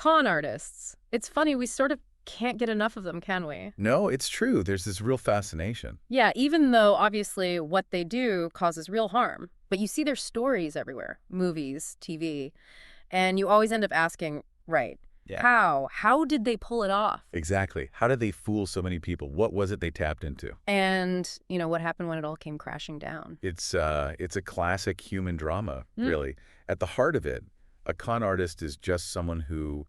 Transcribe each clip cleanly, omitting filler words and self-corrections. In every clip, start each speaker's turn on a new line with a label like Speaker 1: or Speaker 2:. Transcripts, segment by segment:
Speaker 1: Con artists. It's funny, we sort of can't get enough of them, can we?
Speaker 2: No, it's true. There's this real fascination.
Speaker 1: Yeah, even though obviously what they do causes real harm. But you see their stories everywhere, movies, TV, and you always end up asking, right,
Speaker 2: Yeah.
Speaker 1: how? How did they pull it off?
Speaker 2: Exactly. How did they fool so many people? What was it they tapped into?
Speaker 1: And, what happened when it all came crashing down?
Speaker 2: It's a classic human drama,
Speaker 1: Mm.
Speaker 2: really. At the heart of it, a con artist is just someone who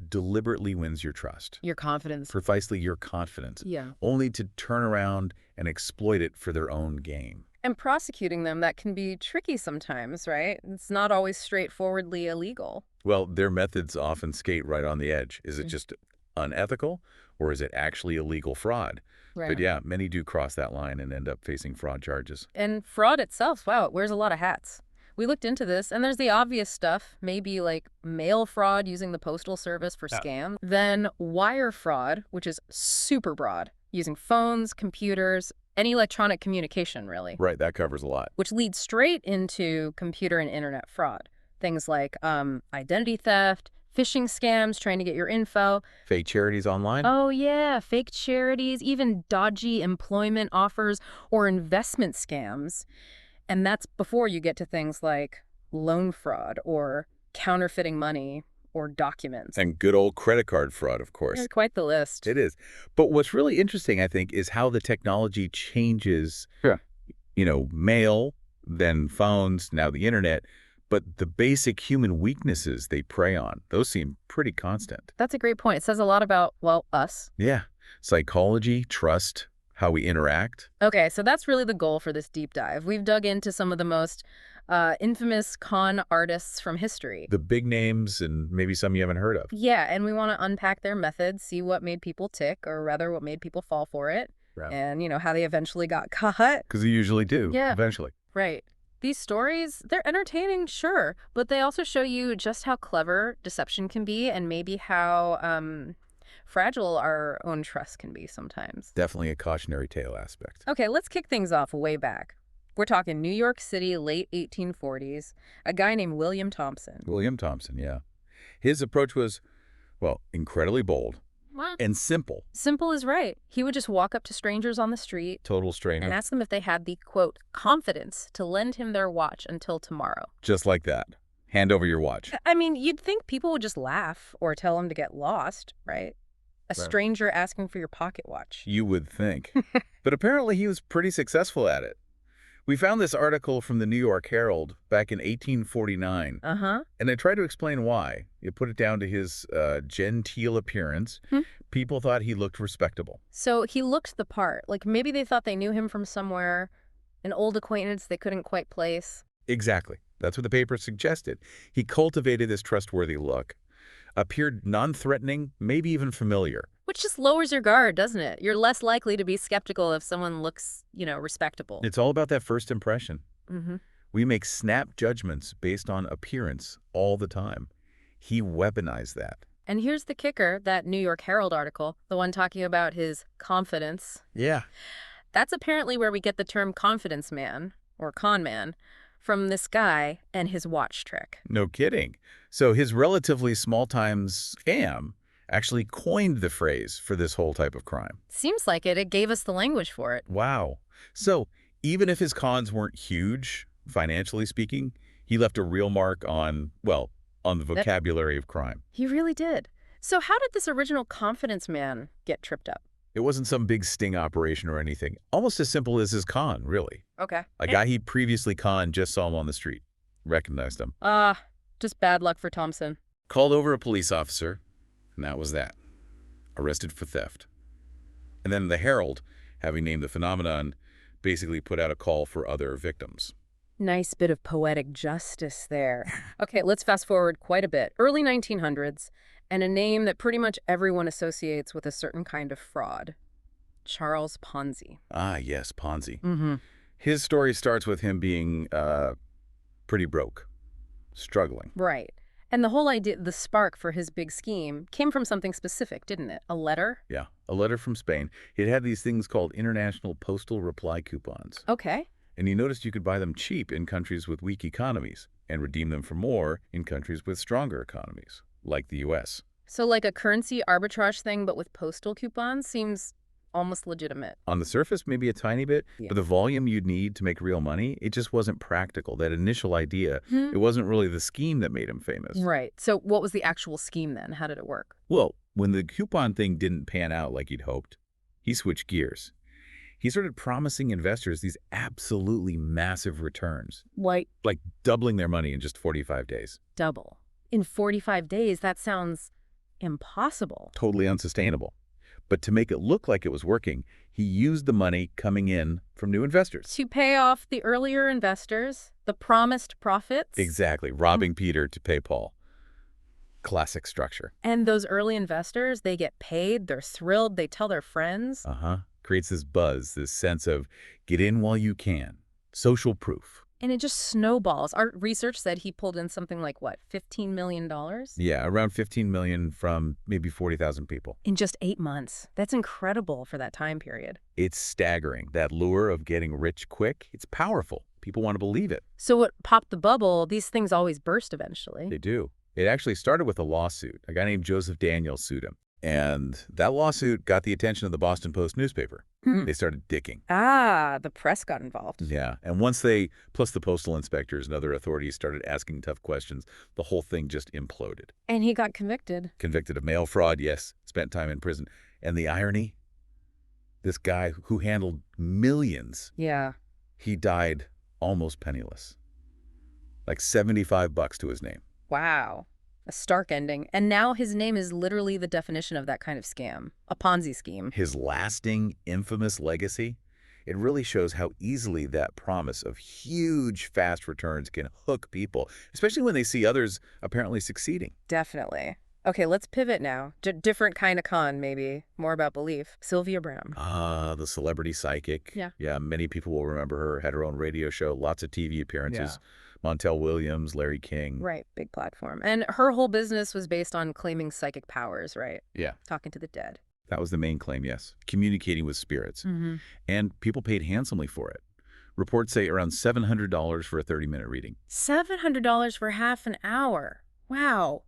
Speaker 2: deliberately wins your trust,
Speaker 1: Your confidence.
Speaker 2: precisely your confidence,
Speaker 1: Yeah.
Speaker 2: only to turn around and exploit it for their own gain.
Speaker 1: And prosecuting them, that can be tricky sometimes, right? It's not always straightforwardly illegal.
Speaker 2: Well, their methods often skate right on the edge. Is it
Speaker 1: Mm.
Speaker 2: just unethical, or is it actually illegal fraud?
Speaker 1: Right.
Speaker 2: But yeah, many do cross that line and end up facing fraud charges.
Speaker 1: And fraud itself, wow, it wears a lot of hats. We looked into this, and there's the obvious stuff, maybe like mail fraud using the postal service for
Speaker 2: Yeah.
Speaker 1: scam. Then wire fraud, which is super broad, using phones, computers, any electronic communication, really,
Speaker 2: Right, that covers a lot.
Speaker 1: which leads straight into computer and internet fraud. Things like identity theft, phishing scams, trying to get your info.
Speaker 2: Fake charities online?
Speaker 1: Oh, yeah, fake charities, even dodgy employment offers or investment scams. And that's before you get to things like loan fraud or counterfeiting money or documents.
Speaker 2: And good old credit card fraud, of course.
Speaker 1: There's quite the list.
Speaker 2: It is. But what's really interesting, I think, is how the technology changes, mail, then phones, now the internet. But the basic human weaknesses they prey on, those seem pretty constant.
Speaker 1: That's a great point. It says a lot about, well, us.
Speaker 2: Yeah. Psychology, trust, how we interact.
Speaker 1: Okay, so that's really the goal for this deep dive. We've dug into some of the most infamous con artists from history.
Speaker 2: The big names and maybe some you haven't heard of.
Speaker 1: Yeah, and we want to unpack their methods, see what made people tick, or rather what made people fall for it,
Speaker 2: Right.
Speaker 1: and, how they eventually got caught.
Speaker 2: Because they usually do,
Speaker 1: Yeah.
Speaker 2: eventually.
Speaker 1: Right. These stories, they're entertaining, sure, but they also show you just how clever deception can be and maybe how fragile our own trust can be sometimes.
Speaker 2: Definitely a cautionary tale aspect.
Speaker 1: Okay, let's kick things off way back. We're talking New York City, late 1840s, a guy named William Thompson.
Speaker 2: William Thompson, yeah. His approach was, well, incredibly bold
Speaker 1: Well,
Speaker 2: and simple.
Speaker 1: simple is right. He would just walk up to strangers on the street
Speaker 2: Total strainer.
Speaker 1: and ask them if they had the, quote, confidence to lend him their watch until tomorrow.
Speaker 2: Just like that. Hand over your watch.
Speaker 1: I mean, you'd think people would just laugh or tell him to get lost, right? A
Speaker 2: Right.
Speaker 1: stranger asking for your pocket watch.
Speaker 2: You would think. But apparently he was pretty successful at it. We found this article from the New York Herald back in 1849,
Speaker 1: Uh-huh.
Speaker 2: and I tried to explain why. It put it down to his genteel appearance.
Speaker 1: Hmm.
Speaker 2: People thought he looked respectable.
Speaker 1: So he looked the part. Like maybe they thought they knew him from somewhere, an old acquaintance they couldn't quite place.
Speaker 2: Exactly. That's what the paper suggested. He cultivated this trustworthy look, appeared non-threatening, maybe even familiar.
Speaker 1: Which just lowers your guard, doesn't it? You're less likely to be skeptical if someone looks, respectable.
Speaker 2: It's all about that first impression.
Speaker 1: Mm-hmm.
Speaker 2: We make snap judgments based on appearance all the time. He weaponized that.
Speaker 1: And here's the kicker, that New York Herald article, the one talking about his confidence.
Speaker 2: Yeah.
Speaker 1: That's apparently where we get the term confidence man, or con man, from this guy and his watch trick.
Speaker 2: No kidding. So his relatively small-time scam actually coined the phrase for this whole type of crime.
Speaker 1: Seems like it. It gave us the language for it.
Speaker 2: Wow. So even if his cons weren't huge, financially speaking, he left a real mark on the vocabulary of crime.
Speaker 1: He really did. So how did this original confidence man get tripped up?
Speaker 2: It wasn't some big sting operation or anything. Almost as simple as his con, really.
Speaker 1: Okay.
Speaker 2: A guy he previously conned just saw him on the street, recognized him,
Speaker 1: Just bad luck for Thompson.
Speaker 2: called over a police officer, and that was that. Arrested for theft. And then the Herald, having named the phenomenon, basically put out a call for other victims.
Speaker 1: Nice bit of poetic justice there. Okay, let's fast forward quite a bit. Early 1900s, and a name that pretty much everyone associates with a certain kind of fraud. Charles Ponzi.
Speaker 2: Ah, yes, Ponzi.
Speaker 1: Mm-hmm.
Speaker 2: His story starts with him being pretty broke, struggling.
Speaker 1: Right. And the whole idea, the spark for his big scheme, came from something specific, didn't it? A letter?
Speaker 2: Yeah, a letter from Spain. It had these things called international postal reply coupons.
Speaker 1: Okay.
Speaker 2: And he noticed you could buy them cheap in countries with weak economies and redeem them for more in countries with stronger economies, like the U.S.
Speaker 1: So like a currency arbitrage thing, but with postal coupons seems almost legitimate.
Speaker 2: On the surface, maybe a tiny bit,
Speaker 1: Yeah.
Speaker 2: but the volume you'd need to make real money, it just wasn't practical. That initial idea,
Speaker 1: Hmm.
Speaker 2: it wasn't really the scheme that made him famous.
Speaker 1: Right. So what was the actual scheme then? How did it work?
Speaker 2: Well, when the coupon thing didn't pan out like he'd hoped, he switched gears. He started promising investors these absolutely massive returns,
Speaker 1: Like
Speaker 2: like doubling their money in just 45 days.
Speaker 1: double. In 45 days, that sounds impossible.
Speaker 2: Totally unsustainable. But to make it look like it was working, he used the money coming in from new investors.
Speaker 1: To pay off the earlier investors, the promised profits.
Speaker 2: Exactly, robbing Peter to pay Paul. Classic structure.
Speaker 1: And those early investors, they get paid, they're thrilled, they tell their friends.
Speaker 2: Creates this buzz, this sense of get in while you can. Social proof.
Speaker 1: And it just snowballs. Our research said he pulled in something like, what, $15 million?
Speaker 2: Yeah, around 15 million from maybe 40,000 people.
Speaker 1: In just 8 months. That's incredible for that time period.
Speaker 2: It's staggering. That lure of getting rich quick, it's powerful. People want to believe it.
Speaker 1: So what popped the bubble, these things always burst eventually.
Speaker 2: They do. It actually started with a lawsuit. A guy named Joseph Daniels sued him. And that lawsuit got the attention of the Boston Post newspaper. They started dicking.
Speaker 1: The press got involved.
Speaker 2: Yeah. And once they, plus the postal inspectors and other authorities started asking tough questions, the whole thing just imploded.
Speaker 1: And he got convicted.
Speaker 2: Convicted of mail fraud, yes. Spent time in prison. And the irony, this guy who handled millions,
Speaker 1: Yeah.
Speaker 2: he died almost penniless. Like $75 to his name.
Speaker 1: Wow. A stark ending. And now his name is literally the definition of that kind of scam. A Ponzi scheme.
Speaker 2: His lasting, infamous legacy, it really shows how easily that promise of huge, fast returns can hook people, especially when they see others apparently succeeding.
Speaker 1: Definitely. Okay, let's pivot now. Different kind of con, maybe. More about belief. Sylvia Browne.
Speaker 2: The celebrity psychic.
Speaker 1: Yeah.
Speaker 2: Yeah, many people will remember her. Had her own radio show, lots of TV appearances. Montel Williams, Larry King.
Speaker 1: Right, big platform. And her whole business was based on claiming psychic powers, right?
Speaker 2: Yeah.
Speaker 1: Talking to the dead.
Speaker 2: That was the main claim, yes. Communicating with spirits. And people paid handsomely for it. Reports say around $700 for a 30-minute reading.
Speaker 1: $700 for half an hour. Wow.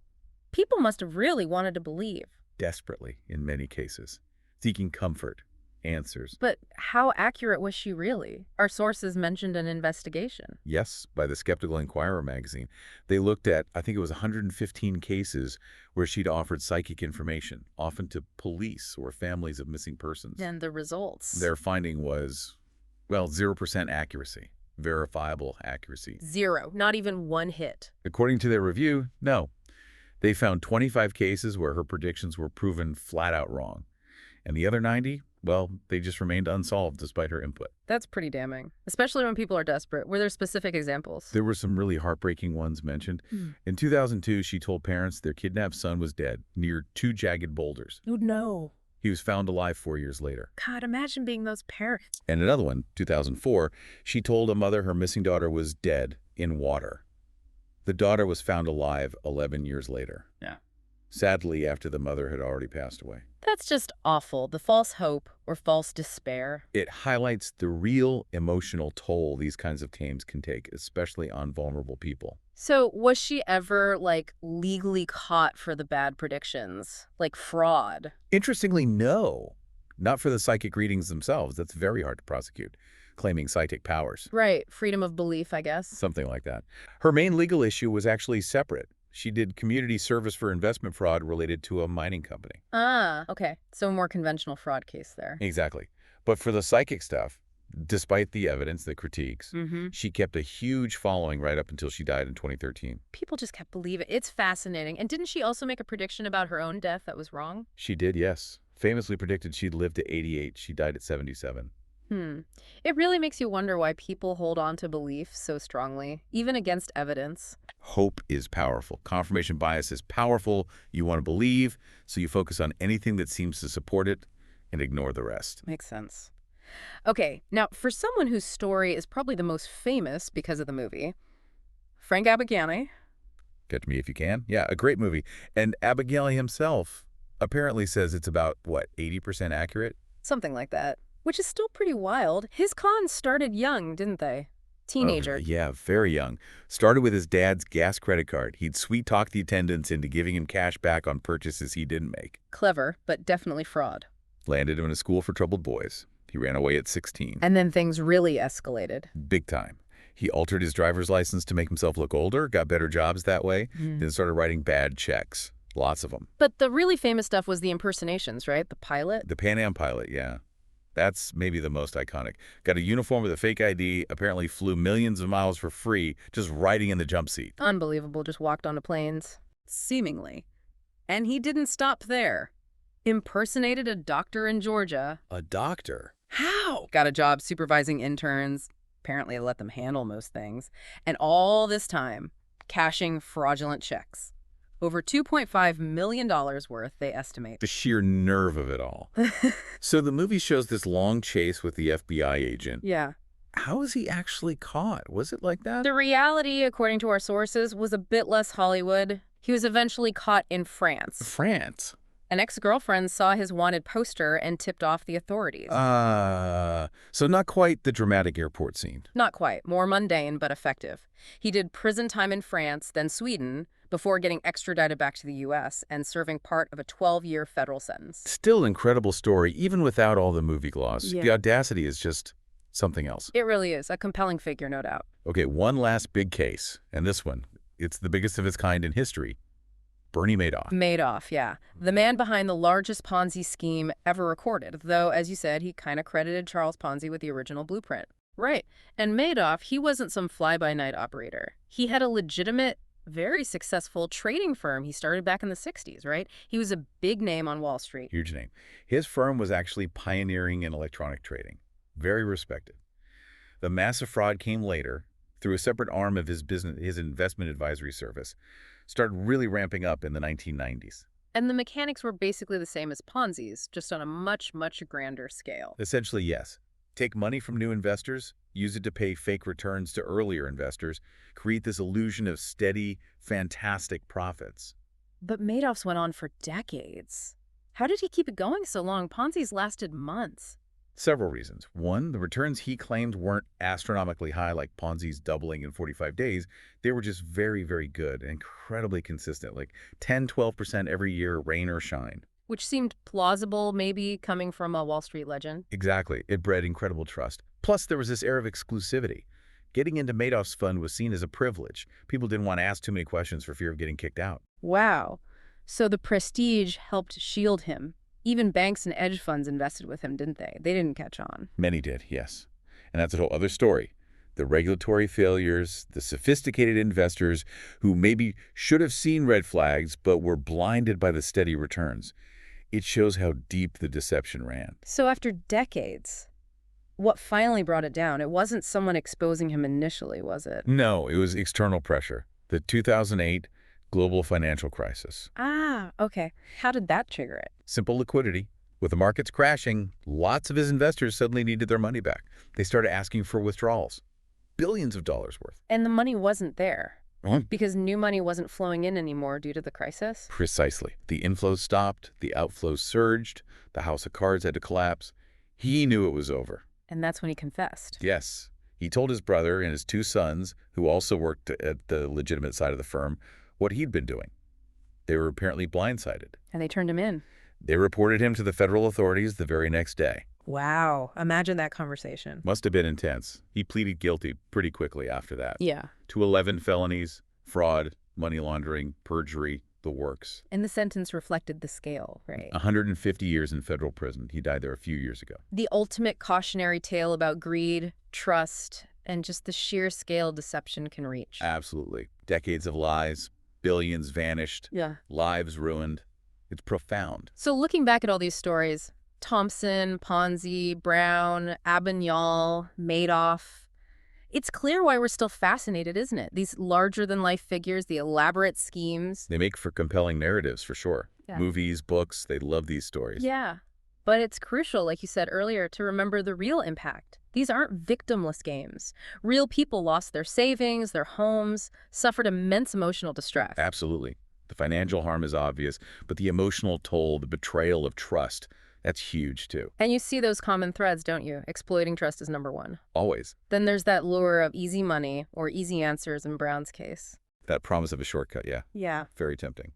Speaker 1: People must have really wanted to believe.
Speaker 2: Desperately, in many cases. Seeking comfort, answers.
Speaker 1: But how accurate was she really? Our sources mentioned an investigation.
Speaker 2: Yes, by the Skeptical Inquirer magazine. They looked at, I think it was 115 cases where she'd offered psychic information, often to police or families of missing persons.
Speaker 1: And the results?
Speaker 2: Their finding was, well, 0% accuracy, verifiable accuracy.
Speaker 1: Zero, not even one hit.
Speaker 2: According to their review, no. They found 25 cases where her predictions were proven flat out wrong. And the other 90, well, they just remained unsolved despite her input.
Speaker 1: That's pretty damning, especially when people are desperate. Were there specific examples?
Speaker 2: There were some really heartbreaking ones mentioned. In 2002, she told parents their kidnapped son was dead near 2 jagged boulders.
Speaker 1: Oh, no.
Speaker 2: He was found alive 4 years later.
Speaker 1: God, imagine being those parents.
Speaker 2: And another one, 2004, she told a mother her missing daughter was dead in water. The daughter was found alive 11 years later.
Speaker 3: Yeah.
Speaker 2: Sadly, after the mother had already passed away.
Speaker 1: That's just awful. The false hope or false despair.
Speaker 2: It highlights the real emotional toll these kinds of claims can take, especially on vulnerable people.
Speaker 1: So was she ever, like, legally caught for the bad predictions? Like fraud?
Speaker 2: Interestingly, no. Not for the psychic readings themselves. That's very hard to prosecute. Claiming psychic powers.
Speaker 1: Right. Freedom of belief, I guess.
Speaker 2: Something like that. Her main legal issue was actually separate. She did community service for investment fraud related to a mining company.
Speaker 1: Ah, okay. So a more conventional fraud case there.
Speaker 2: Exactly. But for the psychic stuff, despite the evidence, the critiques, she kept a huge following right up until she died in 2013.
Speaker 1: People just kept believing. It's fascinating. And didn't she also make a prediction about her own death that was wrong?
Speaker 2: She did, yes. Famously predicted she'd live to 88. She died at 77.
Speaker 1: It really makes you wonder why people hold on to belief so strongly, even against evidence.
Speaker 2: Hope is powerful. Confirmation bias is powerful. You want to believe, so you focus on anything that seems to support it and ignore the rest.
Speaker 1: Makes sense. Okay, now for someone whose story is probably the most famous because of the movie, Frank Abagnale.
Speaker 2: Catch Me If You Can. Yeah, a great movie. And Abagnale himself apparently says it's about, what, 80% accurate?
Speaker 1: Something like that. Which is still pretty wild. His cons started young, didn't they? Teenager.
Speaker 2: Yeah, very young. Started with his dad's gas credit card. He'd sweet-talk the attendants into giving him cash back on purchases he didn't make.
Speaker 1: Clever, but definitely fraud.
Speaker 2: Landed him in a school for troubled boys. He ran away at 16.
Speaker 1: And then things really escalated.
Speaker 2: Big time. He altered his driver's license to make himself look older, got better jobs that way, then started writing bad checks. Lots of them.
Speaker 1: But the really famous stuff was the impersonations, right? The pilot?
Speaker 2: The Pan Am pilot, yeah. That's maybe the most iconic. Got a uniform with a fake ID, apparently flew millions of miles for free, just riding in the jump seat.
Speaker 1: Unbelievable, just walked onto planes.
Speaker 3: Seemingly. And he didn't stop there.
Speaker 1: Impersonated a doctor in Georgia.
Speaker 2: A doctor?
Speaker 3: How?
Speaker 1: Got a job supervising interns. Apparently let them handle most things. And all this time, cashing fraudulent checks. Over $2.5 million worth, they estimate.
Speaker 2: The sheer nerve of it all. So the movie shows this long chase with the FBI agent.
Speaker 1: Yeah.
Speaker 2: How was he actually caught? Was it like that?
Speaker 1: The reality, according to our sources, was a bit less Hollywood. He was eventually caught in France.
Speaker 2: France?
Speaker 1: An ex-girlfriend saw his wanted poster and tipped off the authorities.
Speaker 2: So not quite the dramatic airport scene.
Speaker 1: Not quite. More mundane, but effective. He did prison time in France, then Sweden, before getting extradited back to the U.S. and serving part of a 12-year federal sentence.
Speaker 2: Still incredible story, even without all the movie gloss.
Speaker 1: Yeah.
Speaker 2: The audacity is just something else.
Speaker 1: It really is. A compelling figure, no doubt.
Speaker 2: Okay, one last big case, and this one, it's the biggest of its kind in history. Bernie Madoff.
Speaker 1: Madoff, yeah. The man behind the largest Ponzi scheme ever recorded, though, as you said, he kind of credited Charles Ponzi with the original blueprint. Right. And Madoff, he wasn't some fly-by-night operator. He had a legitimate, very successful trading firm he started back in the 60s, right? He was a big name on Wall Street.
Speaker 2: Huge name. His firm was actually pioneering in electronic trading. Very respected. The massive fraud came later through a separate arm of his business, his investment advisory service. Started really ramping up in the 1990s.
Speaker 1: And the mechanics were basically the same as Ponzi's, just on a much, much grander scale.
Speaker 2: Essentially, yes. Take money from new investors, use it to pay fake returns to earlier investors, create this illusion of steady, fantastic profits.
Speaker 1: But Madoff's went on for decades. How did he keep it going so long? Ponzi's lasted months.
Speaker 2: Several reasons. One, the returns he claimed weren't astronomically high like Ponzi's doubling in 45 days. They were just very, very good, incredibly consistent, like 10, 12% every year, rain or shine.
Speaker 1: Which seemed plausible, maybe, coming from a Wall Street legend.
Speaker 2: Exactly. It bred incredible trust. Plus, there was this air of exclusivity. Getting into Madoff's fund was seen as a privilege. People didn't want to ask too many questions for fear of getting kicked out.
Speaker 1: Wow. So the prestige helped shield him. Even banks and hedge funds invested with him, didn't they? They didn't catch on.
Speaker 2: Many did, yes. And that's a whole other story. The regulatory failures, the sophisticated investors who maybe should have seen red flags but were blinded by the steady returns. It shows how deep the deception ran.
Speaker 1: So after decades, what finally brought it down? It wasn't someone exposing him initially, was it?
Speaker 2: No, it was external pressure. The 2008 global financial crisis.
Speaker 1: Ah, okay. How did that trigger it?
Speaker 2: Simple liquidity. With the markets crashing, lots of his investors suddenly needed their money back. They started asking for withdrawals. Billions of dollars worth.
Speaker 1: And the money wasn't there.
Speaker 2: What?
Speaker 1: Because new money wasn't flowing in anymore due to the crisis?
Speaker 2: Precisely. The inflows stopped, the outflows surged, the house of cards had to collapse. He knew it was over.
Speaker 1: And that's when he confessed.
Speaker 2: Yes. He told his brother and his two sons, who also worked at the legitimate side of the firm, what he'd been doing. They were apparently blindsided.
Speaker 1: And they turned him in.
Speaker 2: They reported him to the federal authorities the very next day.
Speaker 3: Wow. Imagine that conversation.
Speaker 2: Must have been intense. He pleaded guilty pretty quickly after that.
Speaker 1: Yeah.
Speaker 2: To 11 felonies, fraud, money laundering, perjury, the works.
Speaker 1: And the sentence reflected the scale, right?
Speaker 2: 150 years in federal prison. He died there a few years ago.
Speaker 1: The ultimate cautionary tale about greed, trust, and just the sheer scale deception can reach.
Speaker 2: Absolutely. Decades of lies, billions vanished,
Speaker 1: Yeah.
Speaker 2: lives ruined. It's profound.
Speaker 1: So looking back at all these stories, Thompson, Ponzi, Brown, Abagnale, Madoff, it's clear why we're still fascinated, isn't it? These larger-than-life figures, the elaborate schemes.
Speaker 2: They make for compelling narratives, for sure.
Speaker 1: Yeah.
Speaker 2: Movies, books, they love these stories.
Speaker 1: Yeah. But it's crucial, like you said earlier, to remember the real impact. These aren't victimless games. Real people lost their savings, their homes, suffered immense emotional distress.
Speaker 2: Absolutely. The financial harm is obvious, but the emotional toll, the betrayal of trust, That's huge, too.
Speaker 1: And you see those common threads, don't you? Exploiting trust is number one.
Speaker 2: Always.
Speaker 1: Then there's that lure of easy money or easy answers in Brown's case.
Speaker 2: That promise of a shortcut, yeah.
Speaker 1: Yeah.
Speaker 2: Very tempting.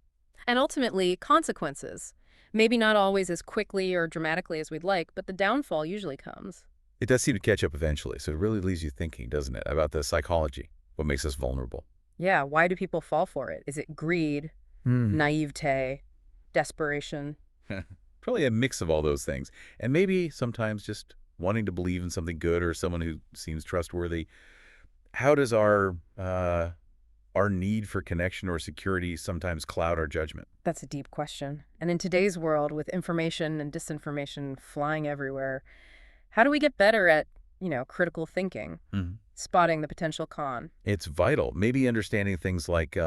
Speaker 1: And ultimately, consequences. Maybe not always as quickly or dramatically as we'd like, but the downfall usually comes.
Speaker 2: It does seem to catch up eventually, so it really leaves you thinking, doesn't it, about the psychology, what makes us vulnerable.
Speaker 1: Yeah, why do people fall for it? Is it greed, naivete, desperation?
Speaker 2: Probably a mix of all those things. And maybe sometimes just wanting to believe in something good or someone who seems trustworthy. How does our need for connection or security sometimes cloud our judgment?
Speaker 1: That's a deep question. And in today's world, with information and disinformation flying everywhere, how do we get better at, critical thinking, spotting the potential con?
Speaker 2: It's vital. Maybe understanding things like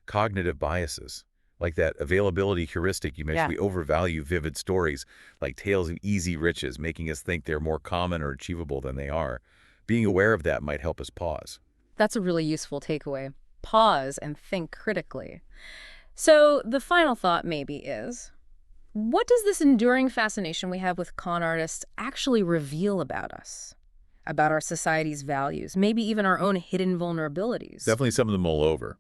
Speaker 2: cognitive biases, like that availability heuristic you mentioned.
Speaker 1: Yeah.
Speaker 2: We overvalue vivid stories like tales of easy riches, making us think they're more common or achievable than they are. Being aware of that might help us pause.
Speaker 1: That's a really useful takeaway. Pause and think critically. So the final thought maybe is, what does this enduring fascination we have with con artists actually reveal about us? About our society's values, maybe even our own hidden vulnerabilities?
Speaker 2: Definitely something to mull over.